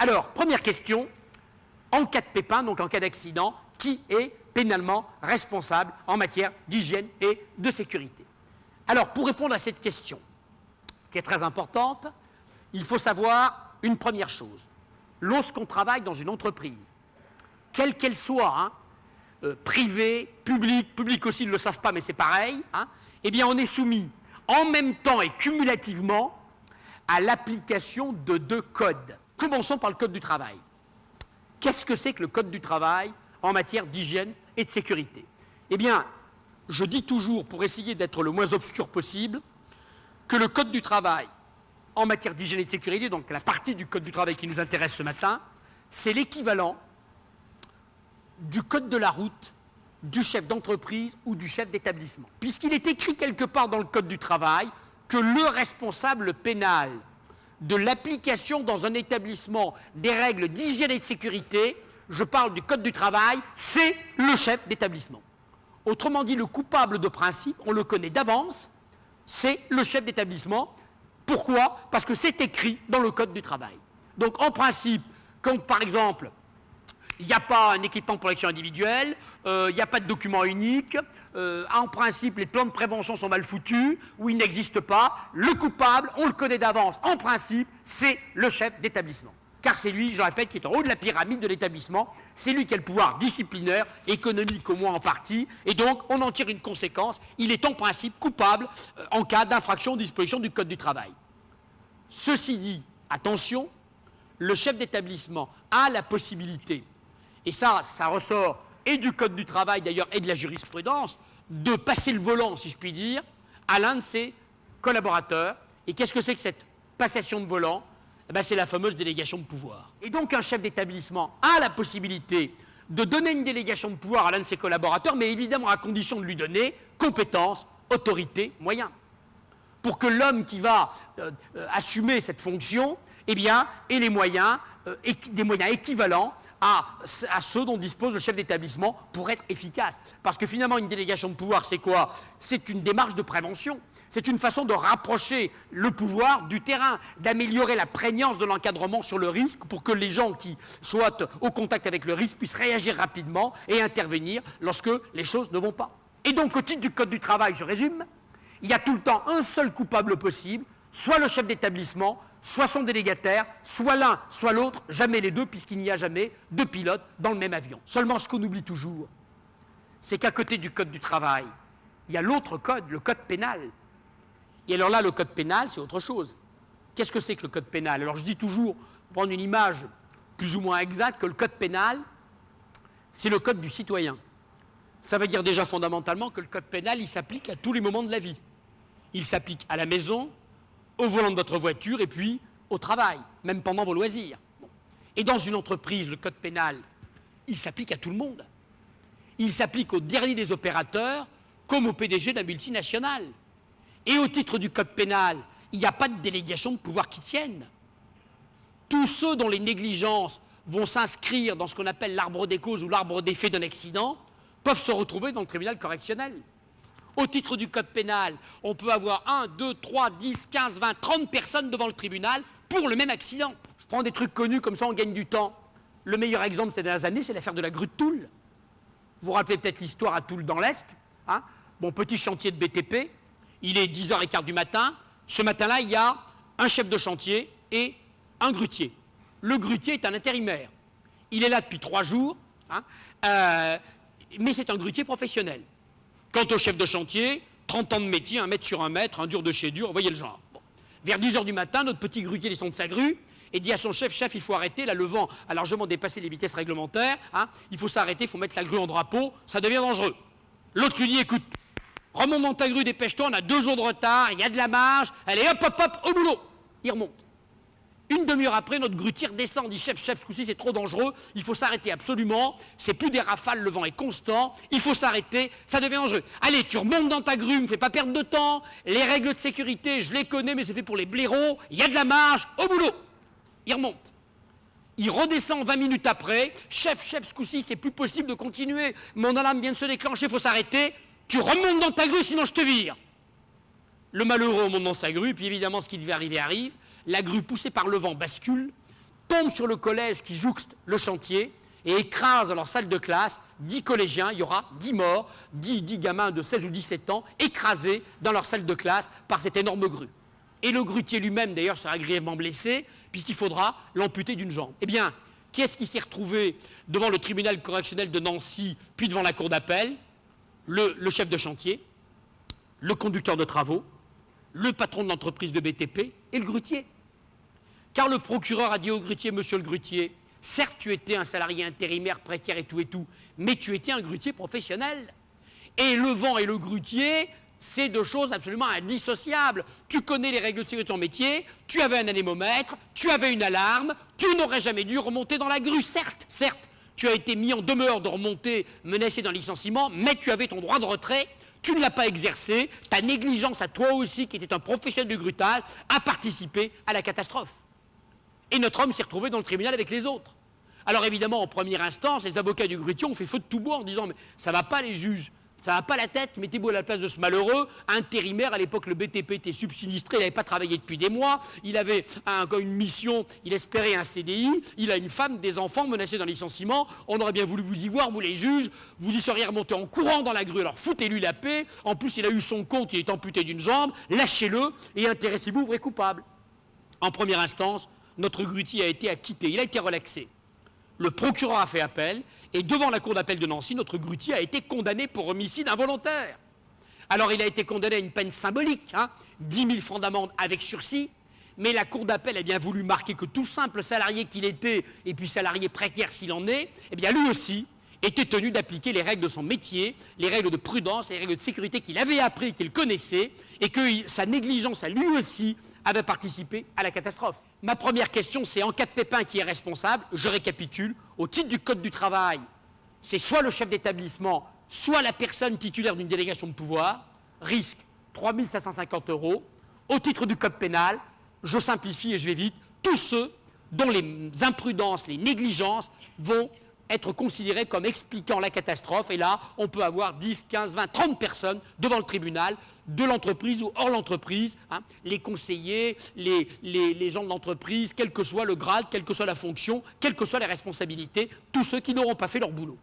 Alors, première question, en cas de pépin, donc en cas d'accident, qui est pénalement responsable en matière d'hygiène et de sécurité? Alors, pour répondre à cette question, qui est très importante, il faut savoir une première chose. Lorsqu'on travaille dans une entreprise, quelle qu'elle soit, privée, publique aussi, ils ne le savent pas, mais c'est pareil, eh bien, on est soumis en même temps et cumulativement à l'application de deux codes. Commençons par le code du travail. Qu'est-ce que c'est que le code du travail en matière d'hygiène et de sécurité? Eh bien, je dis toujours, pour essayer d'être le moins obscur possible, que le code du travail en matière d'hygiène et de sécurité, donc la partie du code du travail qui nous intéresse ce matin, c'est l'équivalent du code de la route du chef d'entreprise ou du chef d'établissement. Puisqu'il est écrit quelque part dans le code du travail que le responsable pénal de l'application dans un établissement des règles d'hygiène et de sécurité, je parle du code du travail, c'est le chef d'établissement. Autrement dit, le coupable de principe, on le connaît d'avance, c'est le chef d'établissement. Pourquoi? Parce que c'est écrit dans le code du travail. Donc en principe, quand par exemple, il n'y a pas un équipement de protection individuelle, il n'y a pas de document unique, en principe les plans de prévention sont mal foutus, ou ils n'existent pas, le coupable, on le connaît d'avance, en principe, c'est le chef d'établissement. Car c'est lui, je répète, qui est en haut de la pyramide de l'établissement, c'est lui qui a le pouvoir disciplinaire, économique au moins en partie, et donc on en tire une conséquence, il est en principe coupable en cas d'infraction aux dispositions du Code du travail. Ceci dit, attention, le chef d'établissement a la possibilité, et ça ressort et du Code du travail d'ailleurs et de la jurisprudence, de passer le volant, si je puis dire, à l'un de ses collaborateurs. Et qu'est-ce que c'est que cette passation de volant? C'est la fameuse délégation de pouvoir. Et donc un chef d'établissement a la possibilité de donner une délégation de pouvoir à l'un de ses collaborateurs, mais évidemment à condition de lui donner compétence, autorité, moyens. Pour que l'homme qui va assumer cette fonction, eh bien, ait les moyens, des moyens équivalents à ceux dont dispose le chef d'établissement pour être efficace. Parce que finalement, une délégation de pouvoir, c'est quoi? C'est une démarche de prévention. C'est une façon de rapprocher le pouvoir du terrain, d'améliorer la prégnance de l'encadrement sur le risque pour que les gens qui soient au contact avec le risque puissent réagir rapidement et intervenir lorsque les choses ne vont pas. Et donc, au titre du Code du travail, je résume, il y a tout le temps un seul coupable possible, soit le chef d'établissement, soit son délégataire, soit l'un, soit l'autre, jamais les deux, puisqu'il n'y a jamais deux pilotes dans le même avion. Seulement, ce qu'on oublie toujours, c'est qu'à côté du Code du travail, il y a l'autre code, le Code pénal. Et alors là, le code pénal, c'est autre chose. Qu'est-ce que c'est que le code pénal? Alors je dis toujours, pour prendre une image plus ou moins exacte, que le code pénal, c'est le code du citoyen. Ça veut dire déjà fondamentalement que le code pénal, il s'applique à tous les moments de la vie. Il s'applique à la maison, au volant de votre voiture et puis au travail, même pendant vos loisirs. Bon. Et dans une entreprise, le code pénal, il s'applique à tout le monde. Il s'applique au dernier des opérateurs comme au PDG d'un multinational. Et au titre du code pénal, il n'y a pas de délégation de pouvoir qui tienne. Tous ceux dont les négligences vont s'inscrire dans ce qu'on appelle l'arbre des causes ou l'arbre des faits d'un accident peuvent se retrouver dans le tribunal correctionnel. Au titre du code pénal, on peut avoir 1, 2, 3, 10, 15, 20, 30 personnes devant le tribunal pour le même accident. Je prends des trucs connus, comme ça on gagne du temps. Le meilleur exemple ces dernières années, c'est l'affaire de la grue de Toul. Vous vous rappelez peut-être l'histoire à Toul dans l'Est. Bon, petit chantier de BTP. Il est 10h15 du matin. Ce matin-là, il y a un chef de chantier et un grutier. Le grutier est un intérimaire. Il est là depuis 3 jours, mais c'est un grutier professionnel. Quant au chef de chantier, 30 ans de métier, 1 mètre sur 1 mètre, un dur de chez dur, vous voyez le genre. Bon. Vers 10h du matin, notre petit grutier descend de sa grue et dit à son chef, chef, il faut arrêter, là le vent a largement dépassé les vitesses réglementaires, il faut s'arrêter, il faut mettre la grue en drapeau, ça devient dangereux. L'autre lui dit, écoute, remonte dans ta grue, dépêche-toi, on a 2 jours de retard, il y a de la marge, allez hop, hop, hop, au boulot. Il remonte. Une demi-heure après, notre grutier descend, dit chef, ce coup-ci c'est trop dangereux, il faut s'arrêter absolument, c'est plus des rafales, le vent est constant, il faut s'arrêter, ça devient dangereux. Allez, tu remontes dans ta grue, ne me fais pas perdre de temps, les règles de sécurité, je les connais, mais c'est fait pour les blaireaux, il y a de la marge, au boulot. Il remonte. Il redescend 20 minutes après, chef, ce coup-ci c'est plus possible de continuer, mon alarme vient de se déclencher, il faut s'arrêter. Tu remontes dans ta grue, sinon je te vire. Le malheureux monte dans sa grue, puis évidemment, ce qui devait arriver arrive. La grue, poussée par le vent, bascule, tombe sur le collège qui jouxte le chantier et écrase dans leur salle de classe 10 collégiens, il y aura 10 morts, 10 gamins de 16 ou 17 ans écrasés dans leur salle de classe par cette énorme grue. Et le grutier lui-même, d'ailleurs, sera grièvement blessé, puisqu'il faudra l'amputer d'une jambe. Eh bien, qui est-ce qui s'est retrouvé devant le tribunal correctionnel de Nancy, puis devant la cour d'appel? Le chef de chantier, le conducteur de travaux, le patron de l'entreprise de BTP et le grutier. Car le procureur a dit au grutier, monsieur le grutier, certes, tu étais un salarié intérimaire, précaire et tout, mais tu étais un grutier professionnel. Et le vent et le grutier, c'est deux choses absolument indissociables. Tu connais les règles de sécurité de ton métier, tu avais un anémomètre, tu avais une alarme, tu n'aurais jamais dû remonter dans la grue. Certes, tu as été mis en demeure de remonter, menacé d'un licenciement, mais tu avais ton droit de retrait, tu ne l'as pas exercé, ta négligence à toi aussi, qui était un professionnel du grutage, a participé à la catastrophe. Et notre homme s'est retrouvé dans le tribunal avec les autres. Alors évidemment, en première instance, les avocats du grutier ont fait feu de tout bois en disant « mais ça ne va pas les juges, ça ne va pas la tête, mettez-vous à la place de ce malheureux, intérimaire, à l'époque le BTP était subsinistré, il n'avait pas travaillé depuis des mois, il avait une mission, il espérait un CDI, il a une femme, des enfants menacés d'un licenciement, on aurait bien voulu vous y voir, vous les juges, vous y seriez remontés en courant dans la grue, alors foutez-lui la paix, en plus il a eu son compte, il est amputé d'une jambe, lâchez-le et intéressez-vous, vrai coupable. En première instance, notre grutier a été acquitté, il a été relaxé. Le procureur a fait appel, et devant la cour d'appel de Nancy, notre grutier a été condamné pour homicide involontaire. Alors il a été condamné à une peine symbolique, 10 000 francs d'amende avec sursis, mais la cour d'appel a bien voulu marquer que tout simple salarié qu'il était, et puis salarié précaire s'il en est, eh bien lui aussi était tenu d'appliquer les règles de son métier, les règles de prudence, les règles de sécurité qu'il avait appris, qu'il connaissait, et que sa négligence à lui aussi avait participé à la catastrophe. Ma première question, c'est en cas de pépin qui est responsable, je récapitule, au titre du Code du travail, c'est soit le chef d'établissement, soit la personne titulaire d'une délégation de pouvoir, risque 3 550 €. Au titre du Code pénal, je simplifie et je vais vite, tous ceux dont les imprudences, les négligences vont être considérés comme expliquant la catastrophe. Et là, on peut avoir 10, 15, 20, 30 personnes devant le tribunal de l'entreprise ou hors l'entreprise, les conseillers, les gens de l'entreprise, quel que soit le grade, quelle que soit la fonction, quelles que soient les responsabilités, tous ceux qui n'auront pas fait leur boulot.